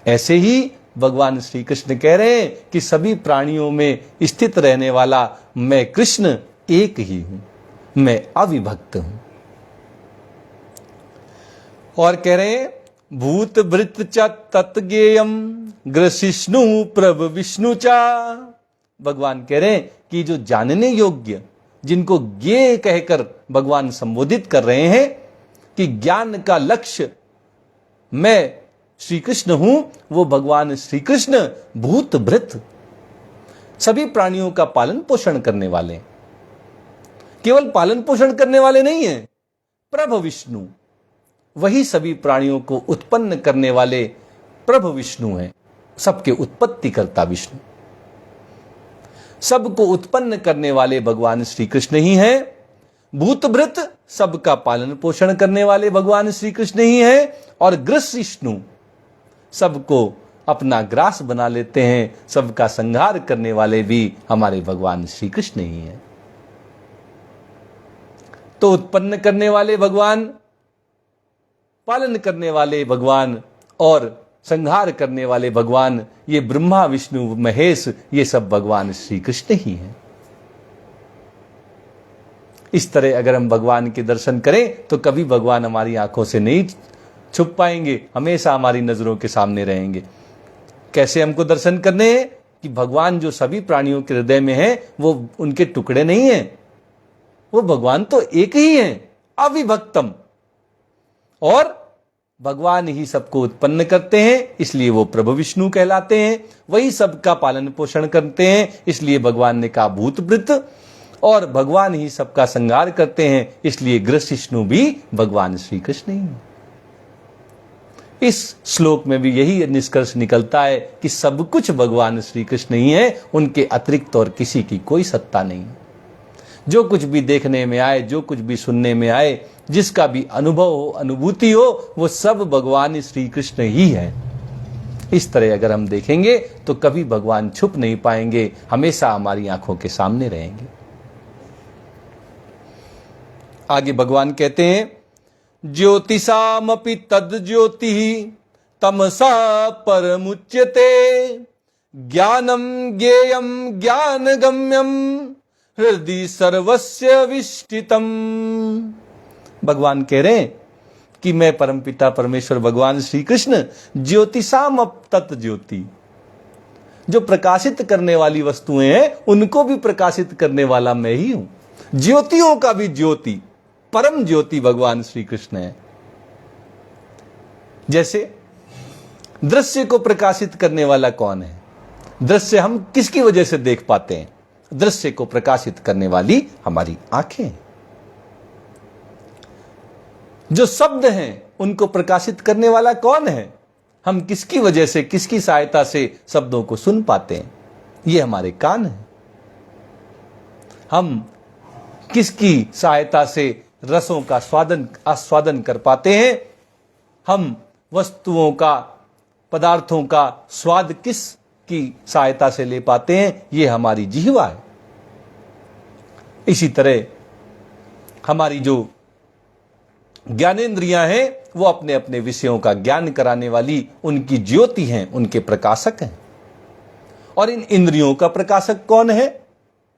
ऐसे ही भगवान श्री कृष्ण कह रहे हैं कि सभी प्राणियों में स्थित रहने वाला मैं कृष्ण एक ही हूं, मैं अविभक्त हूं। और कह रहे हैं भूत भृत च तत्ज्ञेयम ग्रसिष्णु प्रभ विष्णु चा। भगवान कह रहे हैं कि जो जानने योग्य, जिनको ज्ञेय कहकर भगवान संबोधित कर रहे हैं कि ज्ञान का लक्ष्य मैं श्री कृष्ण हूं, वो भगवान श्री कृष्ण भूत भृत सभी प्राणियों का पालन पोषण करने वाले, केवल पालन पोषण करने वाले नहीं हैं, प्रभु विष्णु, वही सभी प्राणियों को उत्पन्न करने वाले प्रभु विष्णु हैं, सबके उत्पत्ति करता विष्णु, सबको उत्पन्न करने वाले भगवान श्री कृष्ण ही हैं। भूतभृत सबका पालन पोषण करने वाले भगवान श्री कृष्ण ही हैं। और ग्रसिष्णु सबको अपना ग्रास बना लेते हैं, सबका संहार करने वाले भी हमारे भगवान श्री कृष्ण ही हैं। तो उत्पन्न करने वाले भगवान, पालन करने वाले भगवान और संहार करने वाले भगवान, ये ब्रह्मा विष्णु महेश, ये सब भगवान श्री कृष्ण ही हैं। इस तरह अगर हम भगवान के दर्शन करें तो कभी भगवान हमारी आंखों से नहीं छुप पाएंगे, हमेशा हमारी नजरों के सामने रहेंगे। कैसे हमको दर्शन करने हैं कि भगवान जो सभी प्राणियों के हृदय में है वो उनके टुकड़े नहीं हैं, वो भगवान तो एक ही हैं, अविभक्तम, और भगवान ही सबको उत्पन्न करते हैं, इसलिए वो प्रभु विष्णु कहलाते हैं। वही सबका पालन पोषण करते हैं, इसलिए भगवान ने कहा भूतभृत, और भगवान ही सबका संहार करते हैं, इसलिए ग्रसिष्णु भी भगवान श्री कृष्ण ही हैं। इस श्लोक में भी यही निष्कर्ष निकलता है कि सब कुछ भगवान श्री कृष्ण ही है, उनके अतिरिक्त और किसी की कोई सत्ता नहीं। जो कुछ भी देखने में आए, जो कुछ भी सुनने में आए, जिसका भी अनुभव हो, अनुभूति हो, वो सब भगवान श्री कृष्ण ही है। इस तरह अगर हम देखेंगे तो कभी भगवान छुप नहीं पाएंगे, हमेशा हमारी आंखों के सामने रहेंगे। आगे भगवान कहते हैं ज्योतिषामपि तद ज्योति तमसा परमुच्यते ज्ञानम ज्ञेयम ज्ञानगम्यम हृदय सर्वस्य विष्टितम। भगवान कह रहे हैं कि मैं परमपिता परमेश्वर भगवान श्री कृष्ण ज्योतिषाम तत् ज्योति, जो प्रकाशित करने वाली वस्तुएं हैं उनको भी प्रकाशित करने वाला मैं ही हूं। ज्योतियों का भी ज्योति, परम ज्योति भगवान श्री कृष्ण है। जैसे दृश्य को प्रकाशित करने वाला कौन है? दृश्य हम किसकी वजह से देख पाते हैं? दृश्य को प्रकाशित करने वाली हमारी आंखें। जो शब्द हैं उनको प्रकाशित करने वाला कौन है? हम किसकी वजह से, किसकी सहायता से शब्दों को सुन पाते हैं? ये हमारे कान हैं। हम किसकी सहायता से रसों का आस्वादन कर पाते हैं? हम वस्तुओं का, पदार्थों का स्वाद किस की सहायता से ले पाते हैं? ये हमारी जिह्वा है। इसी तरह हमारी जो ज्ञानेंद्रियां हैं वो अपने अपने विषयों का ज्ञान कराने वाली उनकी ज्योति हैं, उनके प्रकाशक हैं। और इन इंद्रियों का प्रकाशक कौन है?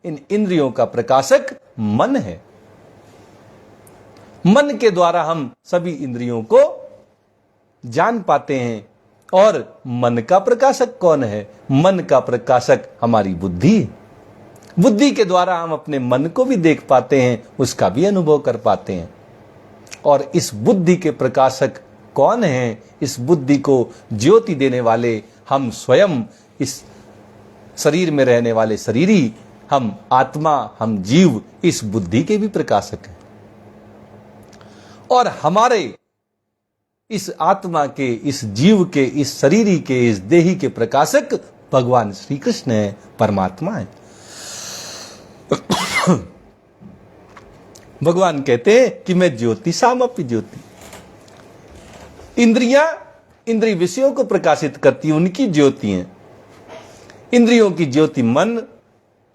इन इंद्रियों का प्रकाशक मन है। मन के द्वारा हम सभी इंद्रियों को जान पाते हैं। और मन का प्रकाशक कौन है? मन का प्रकाशक हमारी बुद्धि है। बुद्धि के द्वारा हम अपने मन को भी देख पाते हैं, उसका भी अनुभव कर पाते हैं। और इस बुद्धि के प्रकाशक कौन है? इस बुद्धि को ज्योति देने वाले हम स्वयं, इस शरीर में रहने वाले शरीरी, हम आत्मा, हम जीव, इस बुद्धि के भी प्रकाशक हैं। और हमारे इस आत्मा के, इस जीव के, इस शरीरी के, इस देही के प्रकाशक भगवान श्री कृष्ण है, परमात्मा है। भगवान कहते हैं कि मैं ज्योतिषामपि ज्योति। इंद्रियां इंद्रिय विषयों को प्रकाशित करती हैं, उनकी ज्योति हैं। इंद्रियों की ज्योति मन,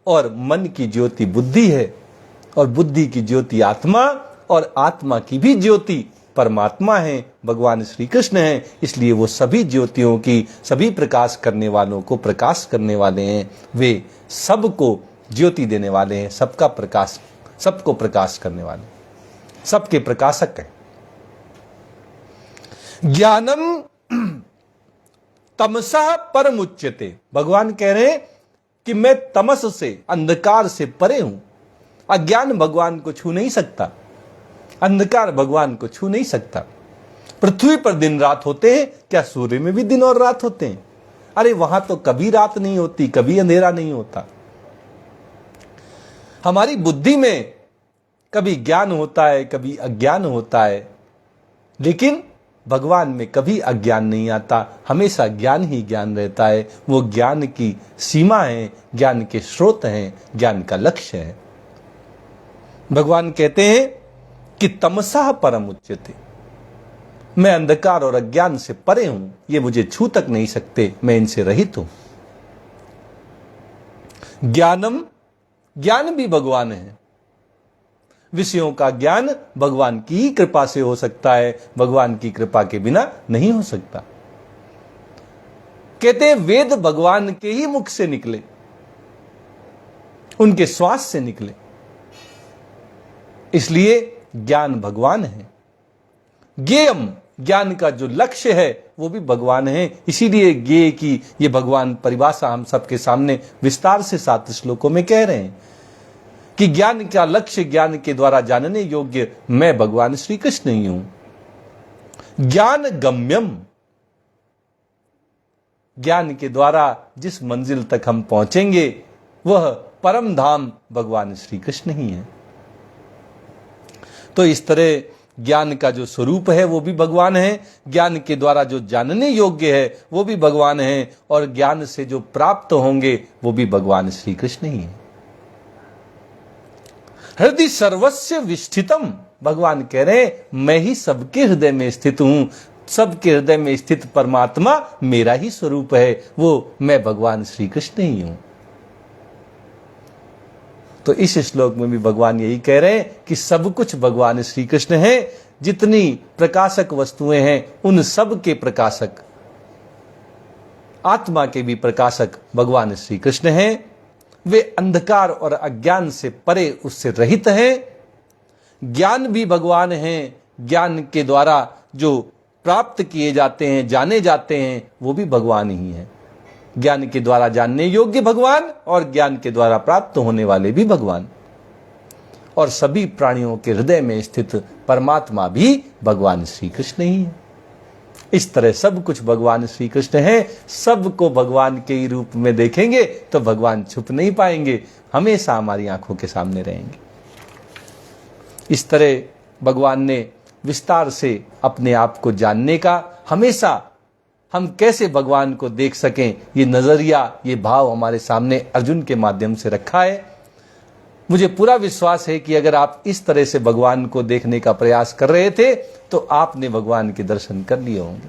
और मन की ज्योति बुद्धि है, और बुद्धि की ज्योति आत्मा, और आत्मा की भी ज्योति परमात्मा हैं, भगवान श्री कृष्ण हैं, इसलिए वो सभी ज्योतियों की, सभी प्रकाश करने वालों को प्रकाश करने वाले हैं। वे सबको ज्योति देने वाले हैं, सबका प्रकाश, सबको प्रकाश करने वाले, सबके प्रकाशक हैं। ज्ञानम तमसा परमुच्यते, भगवान कह रहे हैं कि मैं तमस से, अंधकार से परे हूं। अज्ञान भगवान को छू नहीं सकता, अंधकार भगवान को छू नहीं सकता। पृथ्वी पर दिन रात होते हैं, क्या सूर्य में भी दिन और रात होते हैं? अरे वहां तो कभी रात नहीं होती, कभी अंधेरा नहीं होता। हमारी बुद्धि में कभी ज्ञान होता है, कभी अज्ञान होता है, लेकिन भगवान में कभी अज्ञान नहीं आता, हमेशा ज्ञान ही ज्ञान रहता है। वो ज्ञान की सीमा है, ज्ञान के स्रोत हैं, ज्ञान का लक्ष्य है। भगवान कहते हैं कि तमसा परम उच्यते, मैं अंधकार और अज्ञान से परे हूं, ये मुझे छू तक नहीं सकते, मैं इनसे रहित हूं। ज्ञानम, ज्ञान भी भगवान है। विषयों का ज्ञान भगवान की ही कृपा से हो सकता है, भगवान की कृपा के बिना नहीं हो सकता। कहते हैं वेद भगवान के ही मुख से निकले, उनके श्वास से निकले, इसलिए ज्ञान भगवान है। ज्ञेयम, ज्ञान का जो लक्ष्य है वो भी भगवान है। इसीलिए ज्ञेय की ये भगवान परिभाषा हम सबके सामने विस्तार से 7 श्लोकों में कह रहे हैं कि ज्ञान का लक्ष्य, ज्ञान के द्वारा जानने योग्य मैं भगवान श्री कृष्ण ही हूं। ज्ञान गम्यम, ज्ञान के द्वारा जिस मंजिल तक हम पहुंचेंगे वह परम धाम भगवान श्री कृष्ण ही है। तो इस तरह ज्ञान का जो स्वरूप है वो भी भगवान है, ज्ञान के द्वारा जो जानने योग्य है वो भी भगवान है, और ज्ञान से जो प्राप्त होंगे वो भी भगवान श्री कृष्ण ही है। हृदय सर्वस्य विष्ठितम, भगवान कह रहे हैं मैं ही सबके हृदय में स्थित हूं, सबके हृदय में स्थित परमात्मा मेरा ही स्वरूप है, वो मैं भगवान श्री कृष्ण ही हूं। तो इस श्लोक में भी भगवान यही कह रहे हैं कि सब कुछ भगवान श्री कृष्ण है। जितनी प्रकाशक वस्तुएं हैं उन सब के प्रकाशक, आत्मा के भी प्रकाशक भगवान श्री कृष्ण हैं। वे अंधकार और अज्ञान से परे, उससे रहित हैं। ज्ञान भी भगवान हैं, ज्ञान के द्वारा जो प्राप्त किए जाते हैं, जाने जाते हैं, वो भी भगवान ही हैं। ज्ञान के द्वारा जानने योग्य भगवान और ज्ञान के द्वारा प्राप्त होने वाले भी भगवान, और सभी प्राणियों के हृदय में स्थित परमात्मा भी भगवान श्री कृष्ण ही है। इस तरह सब कुछ भगवान श्री कृष्ण है। सबको भगवान के ही रूप में देखेंगे तो भगवान छुप नहीं पाएंगे, हमेशा हमारी आंखों के सामने रहेंगे। इस तरह भगवान ने विस्तार से अपने आप को जानने का, हमेशा हम कैसे भगवान को देख सकें, ये नजरिया, ये भाव हमारे सामने अर्जुन के माध्यम से रखा है। मुझे पूरा विश्वास है कि अगर आप इस तरह से भगवान को देखने का प्रयास कर रहे थे तो आपने भगवान के दर्शन कर लिए होंगे,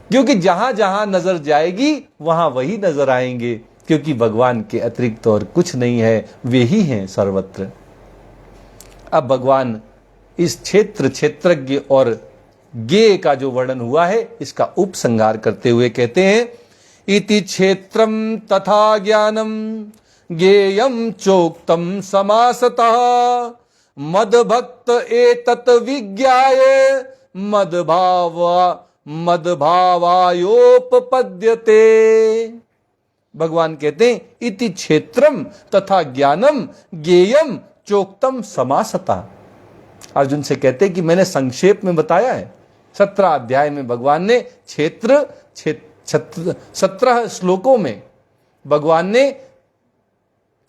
क्योंकि जहां जहां नजर जाएगी वहां वही नजर आएंगे, क्योंकि भगवान के अतिरिक्त और कुछ नहीं है, वे ही हैं सर्वत्र। अब भगवान इस क्षेत्रज्ञ और ज्ञेय का जो वर्णन हुआ है इसका उपसंहार करते हुए कहते हैं, इति क्षेत्रम तथा ज्ञानम ज्ञेयम चोक्तम समासतः मदभक्त एतत् विज्ञाय मदभावायोपपद्यते। भगवान कहते हैं इति क्षेत्रम तथा ज्ञानम ज्ञेयम चोक्तम समासतः। अर्जुन से कहते हैं कि मैंने संक्षेप में बताया है। 17 अध्याय में भगवान ने 17 श्लोकों में भगवान ने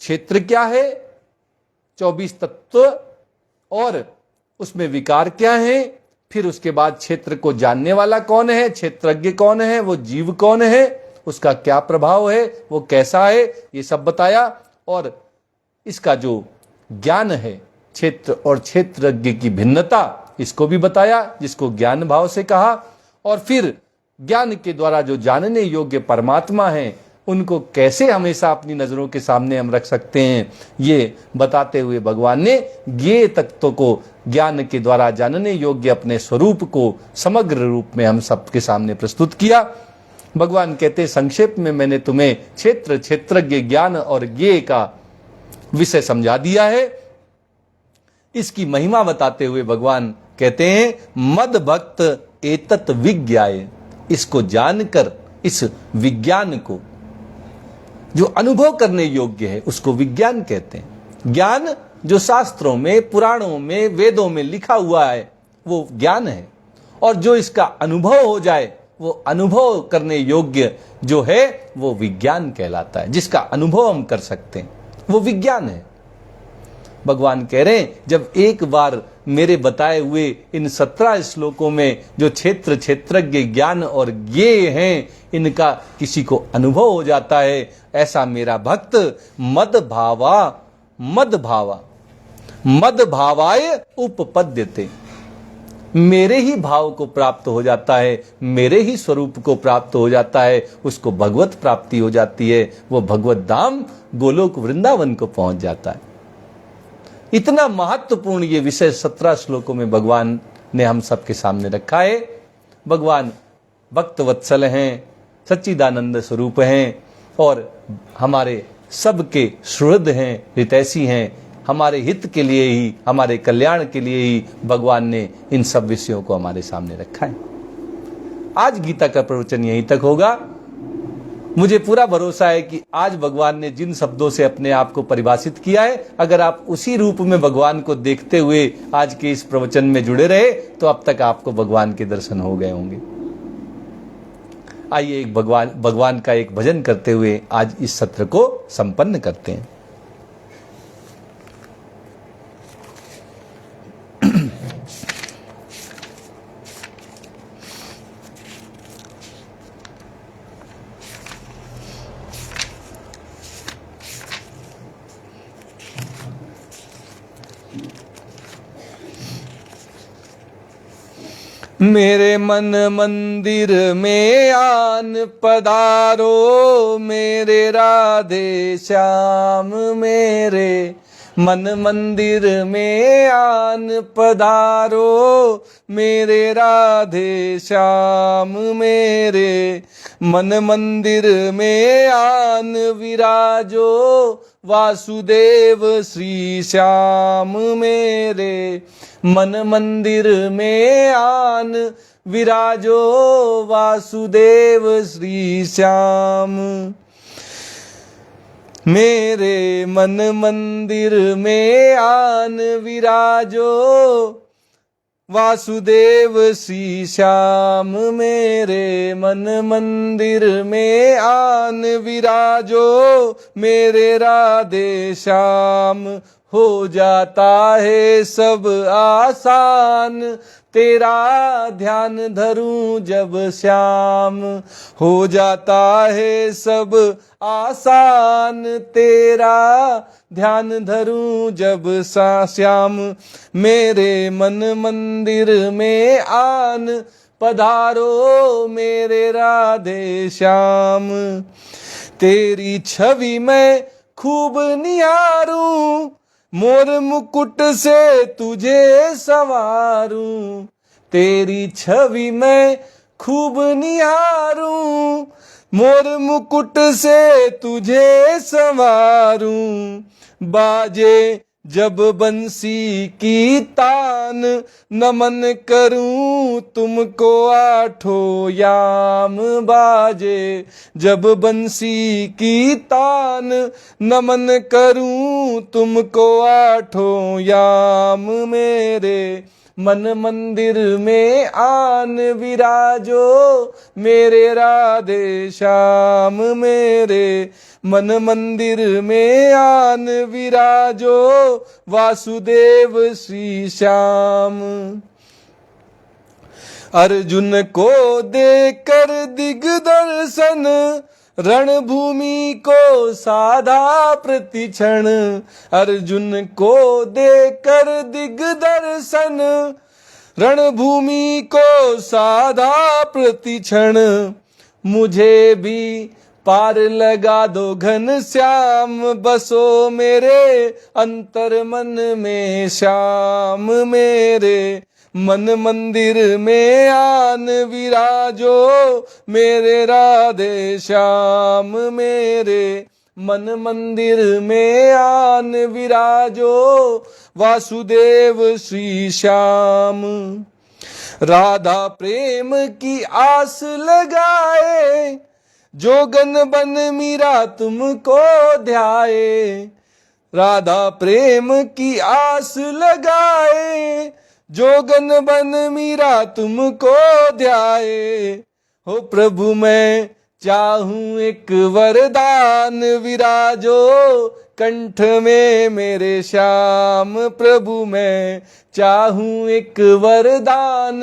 क्षेत्र क्या है, 24 तत्व और उसमें विकार क्या है, फिर उसके बाद क्षेत्र को जानने वाला कौन है, क्षेत्रज्ञ कौन है, वो जीव कौन है, उसका क्या प्रभाव है, वो कैसा है, ये सब बताया। और इसका जो ज्ञान है, क्षेत्र और क्षेत्रज्ञ की भिन्नता, इसको भी बताया, जिसको ज्ञान भाव से कहा। और फिर ज्ञान के द्वारा जो जानने योग्य परमात्मा है उनको कैसे हमेशा अपनी नजरों के सामने हम रख सकते हैं, ये बताते हुए भगवान ने ज्ञेय तत्व को ज्ञान के द्वारा जानने योग्य अपने स्वरूप को समग्र रूप में हम सबके सामने प्रस्तुत किया। भगवान कहते हैं, संक्षेप में मैंने तुम्हें क्षेत्र क्षेत्रज्ञ ज्ञान और ज्ञेय का विषय समझा दिया है। इसकी महिमा बताते हुए भगवान कहते हैं, मद भक्त एतत् विज्ञाय, इसको जानकर, इस विज्ञान को जो अनुभव करने योग्य है उसको विज्ञान कहते हैं। ज्ञान जो शास्त्रों में, पुराणों में, वेदों में लिखा हुआ है वो ज्ञान है, और जो इसका अनुभव हो जाए वो अनुभव करने योग्य जो है वो विज्ञान कहलाता है। जिसका अनुभव हम कर सकते हैं वो विज्ञान है। भगवान कह रहे हैं, जब एक बार मेरे बताए हुए इन 17 श्लोकों में जो क्षेत्र क्षेत्रज्ञ ज्ञान और ज्ञेय हैं, इनका किसी को अनुभव हो जाता है, ऐसा मेरा भक्त मद भावाय उपपद्यते, मेरे ही भाव को प्राप्त हो जाता है, मेरे ही स्वरूप को प्राप्त हो जाता है, उसको भगवत प्राप्ति हो जाती है, वो भगवत धाम गोलोक वृंदावन को पहुंच जाता है। इतना महत्वपूर्ण ये विषय 17 श्लोकों में भगवान ने हम सबके सामने रखा है। भगवान भक्त वत्सल हैं, सच्चिदानंद स्वरूप हैं, और हमारे सबके सुहृद हैं, हितैषी हैं। हमारे हित के लिए ही, हमारे कल्याण के लिए ही भगवान ने इन सब विषयों को हमारे सामने रखा है। आज गीता का प्रवचन यहीं तक होगा। मुझे पूरा भरोसा है कि आज भगवान ने जिन शब्दों से अपने आप को परिभाषित किया है, अगर आप उसी रूप में भगवान को देखते हुए आज के इस प्रवचन में जुड़े रहे तो अब तक आपको भगवान के दर्शन हो गए होंगे। आइए एक भगवान का एक भजन करते हुए आज इस सत्र को संपन्न करते हैं। मेरे मन मंदिर में आन पधारो, मेरे राधे श्याम, मेरे मन मंदिर में आन पधारो, मेरे राधे श्याम, मेरे मन मंदिर में आन विराजो, वासुदेव श्री श्याम, मेरे मन मंदिर में आन विराजो, वासुदेव श्री श्याम, मेरे मन मंदिर में आन विराजो, वासुदेव श्री श्याम, मेरे मन मंदिर में आन विराजो, मेरे राधे श्याम। हो जाता है सब आसान, तेरा ध्यान धरूं जब श्याम, हो जाता है सब आसान, तेरा ध्यान धरूं जब श्याम, मेरे मन मंदिर में आन पधारो, मेरे राधे श्याम, तेरी छवि मैं खूब निहारूं, मोर मुकुट से तुझे संवारूं, तेरी छवि मैं खूब निहारूं, मोर मुकुट से तुझे संवारूं, बाजे जब बंसी की तान, नमन करूं तुमको आठों याम, बाजे जब बंसी की तान, नमन करूं तुमको आठों याम, मेरे मन मंदिर में आन विराजो, मेरे राधे श्याम, मेरे मन मंदिर में आन विराजो, वासुदेव श्री श्याम। अर्जुन को देकर दिग्दर्शन, रणभूमि को साधा प्रतिक्षण, अर्जुन को देकर दिग्दर्शन, रणभूमि को साधा प्रतिक्षण, मुझे भी पार लगा दो घन श्याम, बसो मेरे अंतर मन में श्याम मेरे। मन मंदिर में आन विराजो मेरे राधे श्याम मेरे। मन मंदिर में आन विराजो वासुदेव श्री श्याम। राधा प्रेम की आस लगाए, जोगन बन मीरा तुमको ध्याए। राधा प्रेम की आस लगाए, जोगन बन मीरा तुमको ध्याए। हो प्रभु मैं चाहूं एक वरदान, विराजो कंठ में मेरे श्याम। प्रभु मैं चाहूं एक वरदान,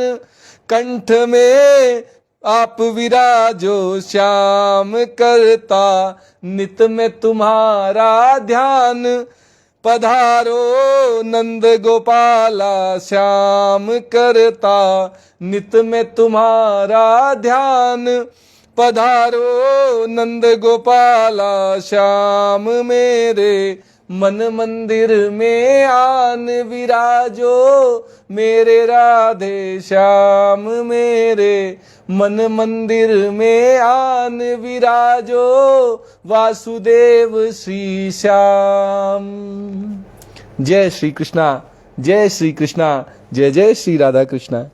कंठ में आप विराजो श्याम। करता नित में तुम्हारा ध्यान, पधारो नंद गोपाला श्याम। करता नित में तुम्हारा ध्यान, पधारो नंद गोपाला श्याम मेरे। मन मंदिर में आन विराजो मेरे राधे श्याम मेरे। मन मंदिर में आन विराजो वासुदेव श्री श्याम। जय श्री कृष्णा, जय श्री कृष्णा, जय जय श्री राधा कृष्णा।